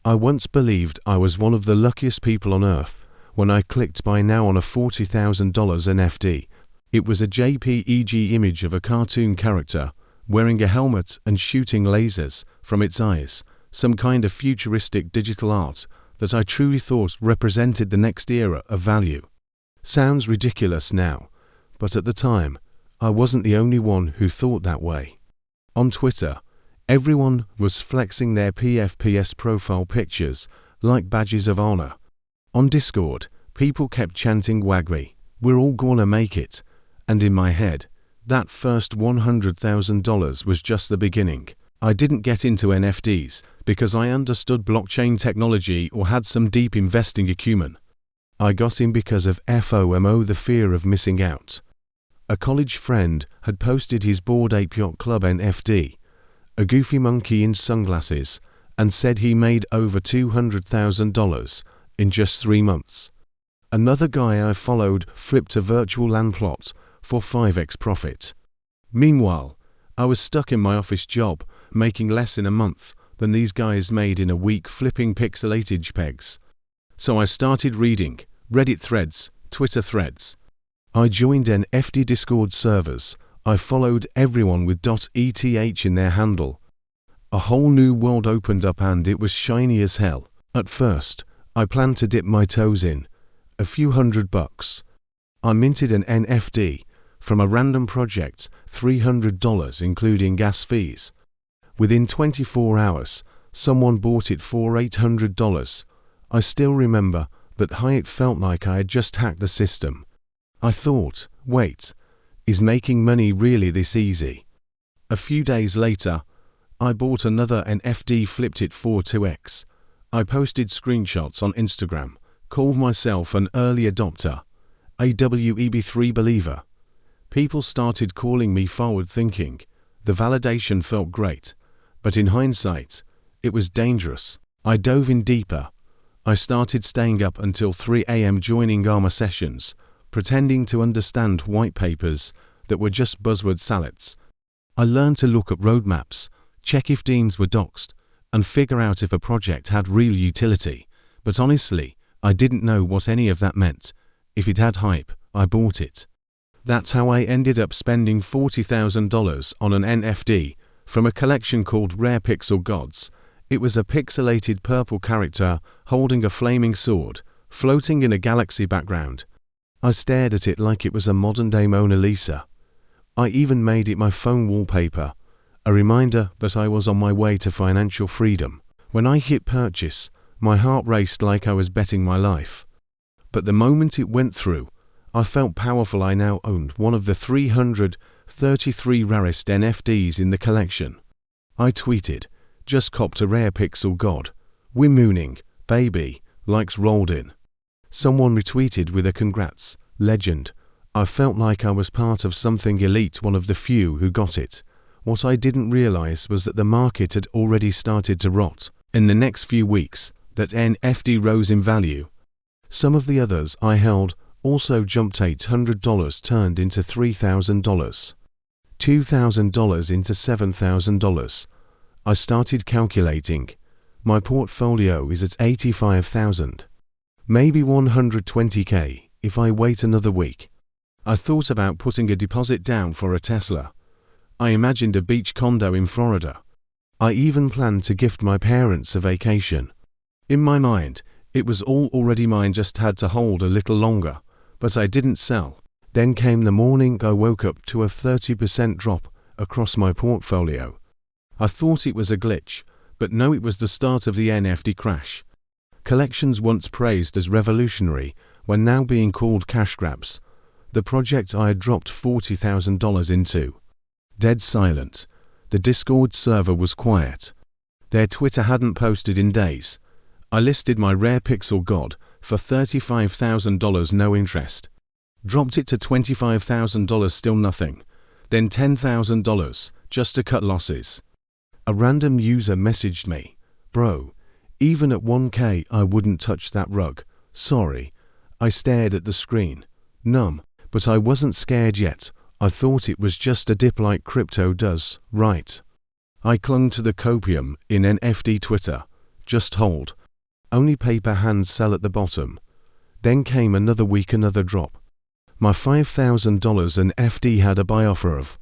I once believed I was one of the luckiest people on earth when I clicked buy now on a $40,000 NFT. It was a JPEG image of a cartoon character wearing a helmet and shooting lasers from its eyes, some kind of futuristic digital art that I truly thought represented the next era of value. Sounds ridiculous now, but at the time, I wasn't the only one who thought that way. On Twitter, everyone was flexing their PFPs profile pictures like badges of honor. On Discord, people kept chanting "Wagby, we're all gonna make it," and in my head, that first $100,000 was just the beginning. I didn't get into NFTs because I understood blockchain technology or had some deep investing acumen. I got in because of FOMO, the fear of missing out. A college friend had posted his Bored Ape Yacht Club NFT, a goofy monkey in sunglasses, and said he made over $200,000 in just 3 months. Another guy I followed flipped a virtual land plot for 5x profit. Meanwhile, I was stuck in my office job, making less in a month than these guys made in a week flipping pixelated JPEGs. So I started reading Reddit threads, Twitter threads. I joined NFT Discord servers. I followed everyone with .eth in their handle. A whole new world opened up and it was shiny as hell. At first, I planned to dip my toes in, a few $100. I minted an NFT from a random project, $300 including gas fees. Within 24 hours, someone bought it for $800. I still remember that high it felt like I had just hacked the system. I thought, wait, is making money really this easy? A few days later, I bought another NFT, flipped it for 2x. I posted screenshots on Instagram, called myself an early adopter, a WEB3 believer. People started calling me forward thinking. The validation felt great, but in hindsight, it was dangerous. I dove in deeper. I started staying up until 3 a.m. joining ARMA sessions, pretending to understand white papers that were just buzzword salads. I learned to look at roadmaps, check if deans were doxed, and figure out if a project had real utility. But honestly, I didn't know what any of that meant. If it had hype, I bought it. That's how I ended up spending $40,000 on an NFT from a collection called Rare Pixel Gods. It was a pixelated purple character holding a flaming sword, floating in a galaxy background. I stared at it like it was a modern-day Mona Lisa. I even made it my phone wallpaper, a reminder that I was on my way to financial freedom. When I hit purchase, my heart raced like I was betting my life. But the moment it went through, I felt powerful. I now owned one of the 333 rarest NFTs in the collection. I tweeted, "Just copped a Rare Pixel God. We're mooning, baby," likes rolled in. Someone retweeted with a "Congrats, legend." I felt like I was part of something elite, one of the few who got it. What I didn't realize was that the market had already started to rot. In the next few weeks, that NFT rose in value. Some of the others I held also jumped. $800 turned into $3,000. $2,000 into $7,000. I started calculating. My portfolio is at $85,000. Maybe $120K if I wait another week. I thought about putting a deposit down for a Tesla. I imagined a beach condo in Florida. I even planned to gift my parents a vacation. In my mind, it was all already mine, just had to hold a little longer, but I didn't sell. Then came the morning I woke up to a 30% drop across my portfolio. I thought it was a glitch, but no, it was the start of the NFT crash. Collections once praised as revolutionary were now being called cash grabs. The project I had dropped $40,000 into. Dead silent. The Discord server was quiet. Their Twitter hadn't posted in days. I listed my Rare Pixel God for $35,000, no interest. Dropped it to $25,000, still nothing. Then $10,000, just to cut losses. A random user messaged me, "Bro, even at 1K I wouldn't touch that rug. Sorry." I stared at the screen, numb, but I wasn't scared yet. I thought it was just a dip like crypto does, right? I clung to the copium in NFT Twitter, Just hold. Only paper hands sell at the bottom. Then came another week, another drop. My $5,000 NFT had a buy offer of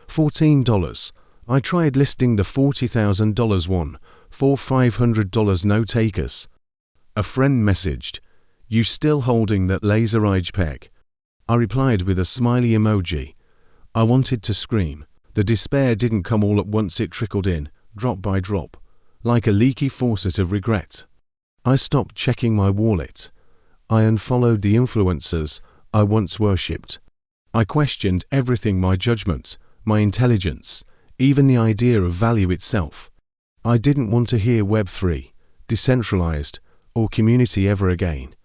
$14. I tried listing the $40,000 one for $500, no takers. A friend messaged, "You still holding that laser JPEG?" I replied with a smiley emoji. I wanted to scream. The despair didn't come all at once, it trickled in, drop by drop, like a leaky faucet of regret. I stopped checking my wallet. I unfollowed the influencers I once worshipped. I questioned everything, my judgment, my intelligence, even the idea of value itself. I didn't want to hear Web3, decentralized, or community ever again.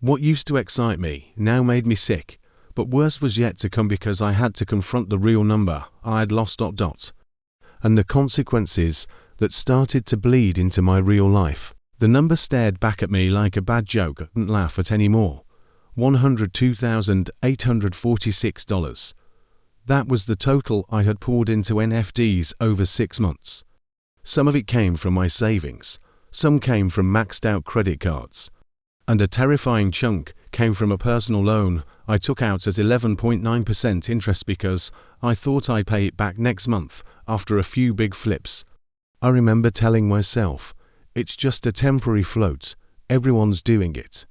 What used to excite me now made me sick, but worse was yet to come because I had to confront the real number I had lost ... and the consequences that started to bleed into my real life. The number stared back at me like a bad joke I couldn't laugh at anymore. $102,846. That was the total I had poured into NFTs over 6 months. Some of it came from my savings, some came from maxed out credit cards, and a terrifying chunk came from a personal loan I took out at 11.9% interest because I thought I'd pay it back next month after a few big flips. I remember telling myself, it's just a temporary float, everyone's doing it.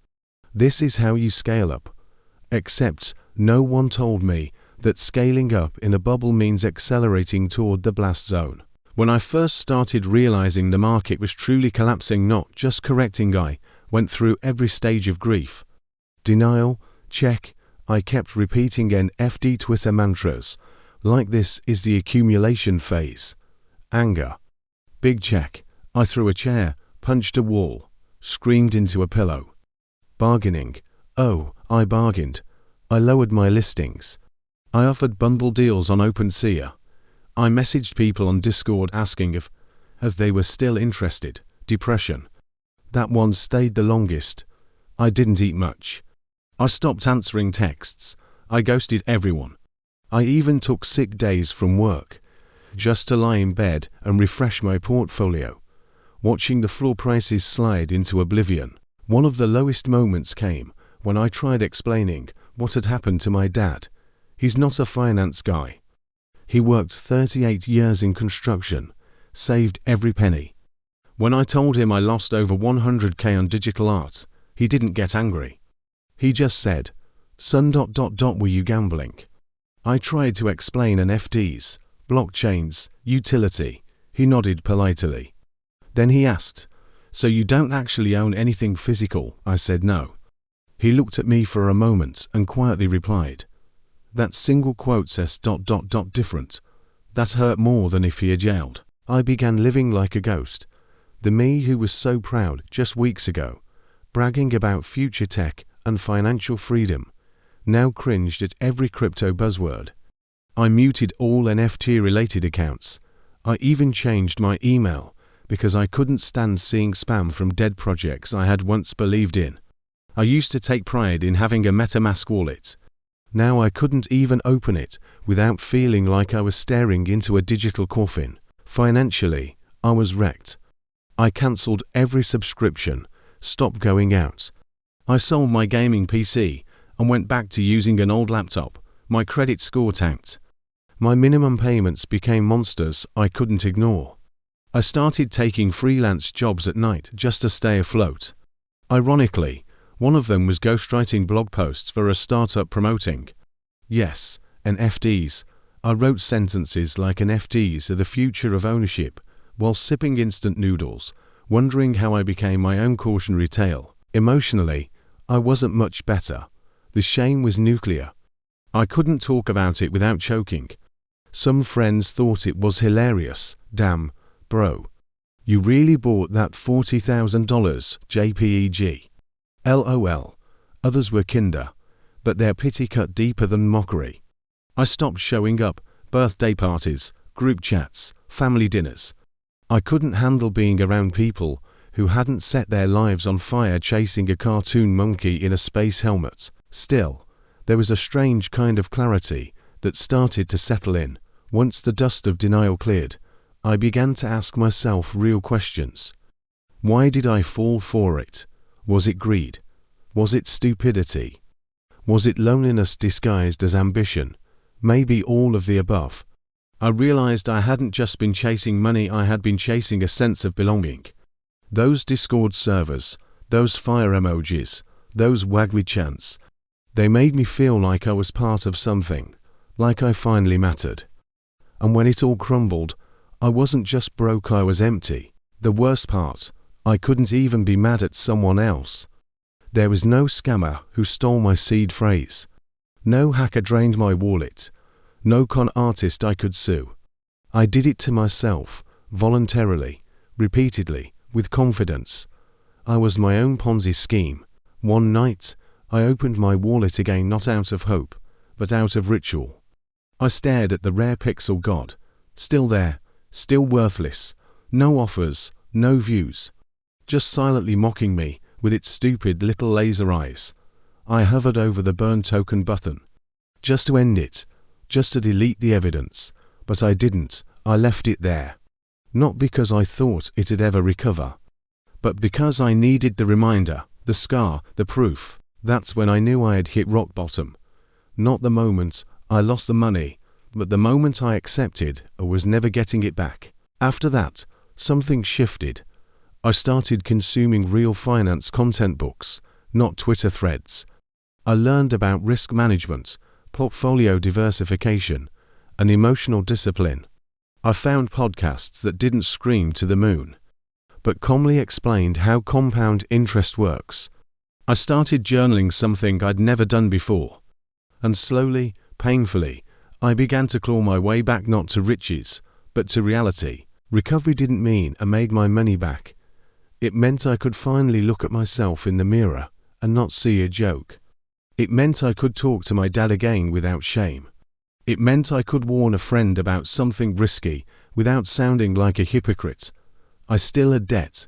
This is how you scale up. Except no one told me that scaling up in a bubble means accelerating toward the blast zone. When I first started realizing the market was truly collapsing, not just correcting, I went through every stage of grief. Denial, check. I kept repeating NFT Twitter mantras, like this is the accumulation phase. Anger. Big check. I threw a chair, punched a wall, screamed into a pillow. Bargaining. Oh, I bargained. I lowered my listings. I offered bundle deals on OpenSea. I messaged people on Discord asking if they were still interested. Depression. That one stayed the longest. I didn't eat much. I stopped answering texts. I ghosted everyone. I even took sick days from work, just to lie in bed and refresh my portfolio, watching the floor prices slide into oblivion. One of the lowest moments came when I tried explaining what had happened to my dad. He's not a finance guy. He worked 38 years in construction, saved every penny. When I told him I lost over 100K on digital art, he didn't get angry. He just said, "Son, were you gambling?" I tried to explain NFTs, blockchains, utility. He nodded politely. Then he asked, "So you don't actually own anything physical?" I said no. He looked at me for a moment and quietly replied, "That single quote says ... different." That hurt more than if he had yelled. I began living like a ghost. The me who was so proud just weeks ago, bragging about future tech and financial freedom, now cringed at every crypto buzzword. I muted all NFT-related accounts. I even changed my email because I couldn't stand seeing spam from dead projects I had once believed in. I used to take pride in having a MetaMask wallet. Now I couldn't even open it without feeling like I was staring into a digital coffin. Financially, I was wrecked. I cancelled every subscription, stopped going out. I sold my gaming PC and went back to using an old laptop. My credit score tanked. My minimum payments became monsters I couldn't ignore. I started taking freelance jobs at night just to stay afloat. Ironically, one of them was ghostwriting blog posts for a startup promoting, yes, NFTs. I wrote sentences like NFTs are the future of ownership while sipping instant noodles, wondering how I became my own cautionary tale. Emotionally, I wasn't much better. The shame was nuclear. I couldn't talk about it without choking. Some friends thought it was hilarious. Damn, bro. You really bought that $40,000 JPEG? LOL. Others were kinder, but their pity cut deeper than mockery. I stopped showing up, birthday parties, group chats, family dinners. I couldn't handle being around people who hadn't set their lives on fire chasing a cartoon monkey in a space helmet. Still, there was a strange kind of clarity that started to settle in. Once the dust of denial cleared, I began to ask myself real questions. Why did I fall for it? Was it greed? Was it stupidity? Was it loneliness disguised as ambition? Maybe all of the above. I realized I hadn't just been chasing money, I had been chasing a sense of belonging. Those Discord servers, those fire emojis, those waggly chants, they made me feel like I was part of something, like I finally mattered. And when it all crumbled, I wasn't just broke, I was empty. The worst part, I couldn't even be mad at someone else. There was no scammer who stole my seed phrase. No hacker drained my wallet. No con artist I could sue. I did it to myself, voluntarily, repeatedly, with confidence. I was my own Ponzi scheme. One night, I opened my wallet again, not out of hope, but out of ritual. I stared at the rare pixel god, still there, still worthless, no offers, no views, just silently mocking me with its stupid little laser eyes. I hovered over the burn token button, just to end it, just to delete the evidence, but I didn't, I left it there. Not because I thought it'd ever recover, but because I needed the reminder, the scar, the proof. That's when I knew I had hit rock bottom. Not the moment I lost the money, but the moment I accepted I was never getting it back. After that, something shifted. I started consuming real finance content books, not Twitter threads. I learned about risk management, portfolio diversification, and emotional discipline. I found podcasts that didn't scream to the moon, but calmly explained how compound interest works. I started journaling, something I'd never done before. And slowly, painfully, I began to claw my way back, not to riches, but to reality. Recovery didn't mean I made my money back. It meant I could finally look at myself in the mirror and not see a joke. It meant I could talk to my dad again without shame. It meant I could warn a friend about something risky without sounding like a hypocrite. I still had debt.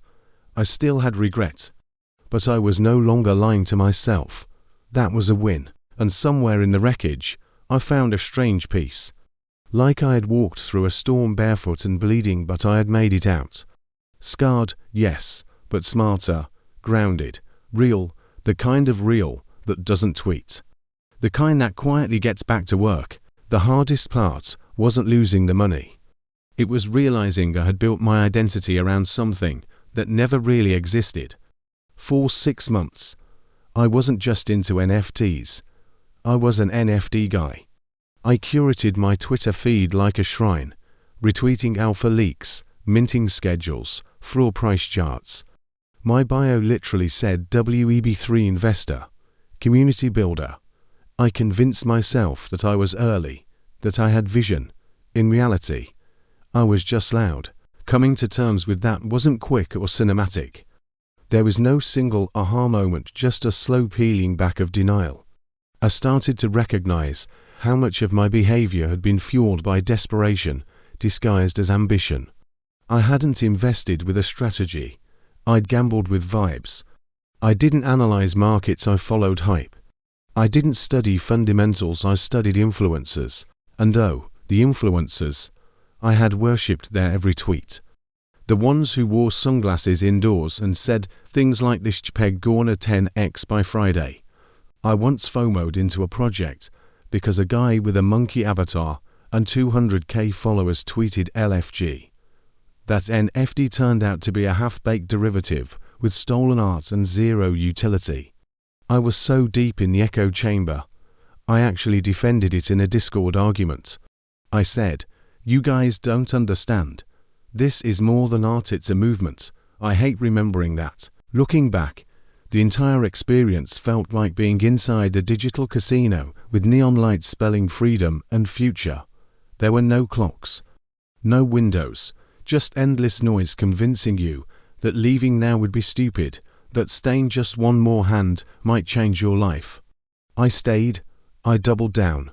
I still had regret. But I was no longer lying to myself. That was a win. And somewhere in the wreckage, I found a strange peace. Like I had walked through a storm barefoot and bleeding, but I had made it out. Scarred, yes, but smarter, grounded, real, the kind of real that doesn't tweet. The kind that quietly gets back to work. The hardest part wasn't losing the money. It was realizing I had built my identity around something that never really existed. For 6 months, I wasn't just into NFTs. I was an NFT guy. I curated my Twitter feed like a shrine, retweeting alpha leaks, minting schedules, floor price charts. My bio literally said WEB3 investor, community builder. I convinced myself that I was early, that I had vision. In reality, I was just loud. Coming to terms with that wasn't quick or cinematic. There was no single aha moment, just a slow peeling back of denial. I started to recognize how much of my behavior had been fueled by desperation, disguised as ambition. I hadn't invested with a strategy. I'd gambled with vibes. I didn't analyze markets, I followed hype. I didn't study fundamentals, I studied influencers. And oh, the influencers. I had worshipped their every tweet. The ones who wore sunglasses indoors and said things like "this JPEG gonna 10x by Friday." I once FOMO'd into a project because a guy with a monkey avatar and 200k followers tweeted LFG. That NFT turned out to be a half-baked derivative with stolen art and zero utility. I was so deep in the echo chamber, I actually defended it in a Discord argument. I said, "You guys don't understand. This is more than art, it's a movement." I hate remembering that. Looking back, the entire experience felt like being inside a digital casino with neon lights spelling freedom and future. There were no clocks, no windows, just endless noise convincing you that leaving now would be stupid, that staying just one more hand might change your life. I stayed, I doubled down,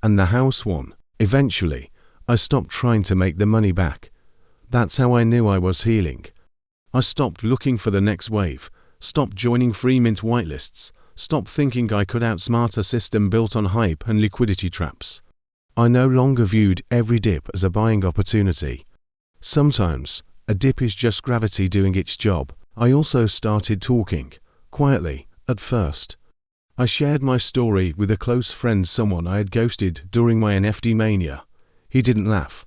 and the house won. Eventually, I stopped trying to make the money back. That's how I knew I was healing. I stopped looking for the next wave, stopped joining free mint whitelists, stopped thinking I could outsmart a system built on hype and liquidity traps. I no longer viewed every dip as a buying opportunity. Sometimes, A dip is just gravity doing its job. I also started talking, quietly, at first. I shared my story with a close friend, someone I had ghosted during my NFT mania. He didn't laugh.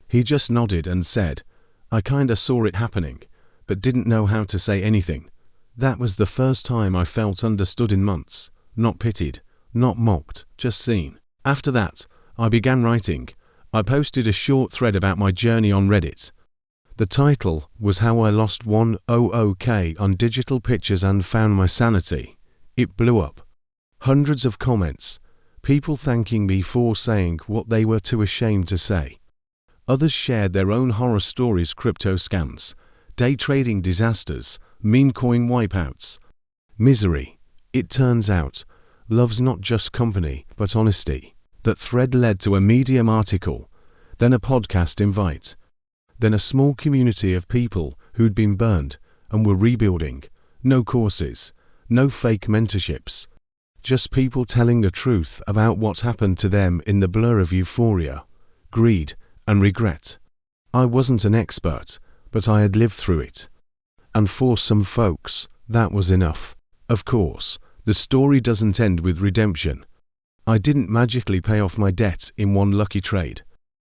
He just nodded and said, "I kinda saw it happening, but didn't know how to say anything." That was the first time I felt understood in months. Not pitied, not mocked, just seen. After that, I began writing. I posted a short thread about my journey on Reddit. The title was How I Lost 100K on Digital Pictures and Found My Sanity. It blew up. Hundreds of comments, people thanking me for saying what they were too ashamed to say. Others shared their own horror stories, crypto scams, day trading disasters, meme coin wipeouts, misery. It turns out, love's not just company, but honesty. That thread led to a Medium article, then a podcast invite, then a small community of people who'd been burned and were rebuilding. No courses, no fake mentorships. Just people telling the truth about what happened to them in the blur of euphoria, greed, and regret. I wasn't an expert, but I had lived through it. And for some folks, that was enough. Of course, the story doesn't end with redemption. I didn't magically pay off my debt in one lucky trade.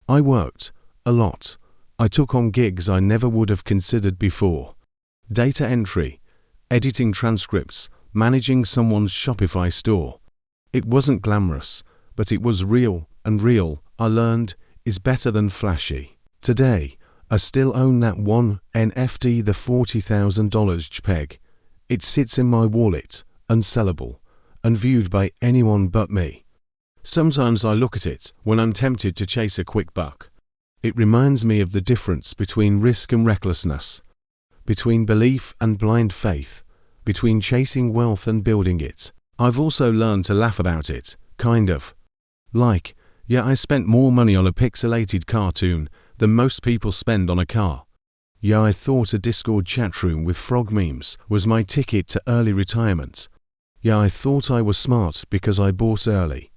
I worked, a lot. I took on gigs I never would have considered before. Data entry, editing transcripts, managing someone's Shopify store. It wasn't glamorous, but it was real, and real, I learned, is better than flashy. Today, I still own that one NFT, the $40,000 JPEG. It sits in my wallet, unsellable, unviewed by anyone but me. Sometimes I look at it when I'm tempted to chase a quick buck. It reminds me of the difference between risk and recklessness, between belief and blind faith, between chasing wealth and building it. I've also learned to laugh about it, kind of. Like, yeah, I spent more money on a pixelated cartoon than most people spend on a car. Yeah, I thought a Discord chatroom with frog memes was my ticket to early retirement. Yeah, I thought I was smart because I bought early.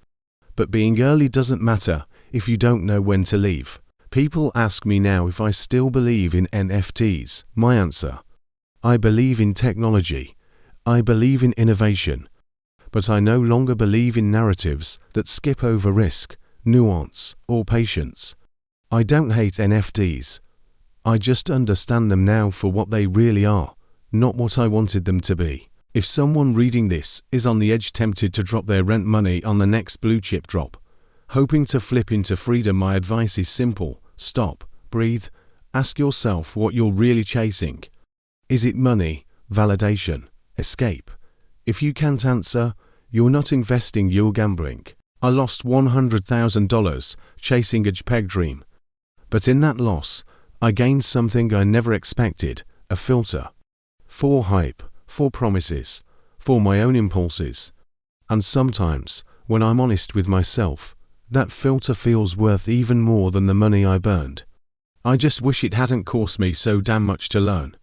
But being early doesn't matter if you don't know when to leave. People ask me now if I still believe in NFTs. My answer: I believe in technology. I believe in innovation. But I no longer believe in narratives that skip over risk, nuance, or patience. I don't hate NFTs. I just understand them now for what they really are, not what I wanted them to be. If someone reading this is on the edge, tempted to drop their rent money on the next blue chip drop, hoping to flip into freedom, my advice is simple: stop, breathe, ask yourself what you're really chasing. Is it money, validation, escape? If you can't answer, you're not investing, you're gambling. I lost $100,000 chasing a JPEG dream. But in that loss, I gained something I never expected: a filter. For hype, for promises, for my own impulses. And sometimes, when I'm honest with myself, that filter feels worth even more than the money I burned. I just wish it hadn't cost me so damn much to learn.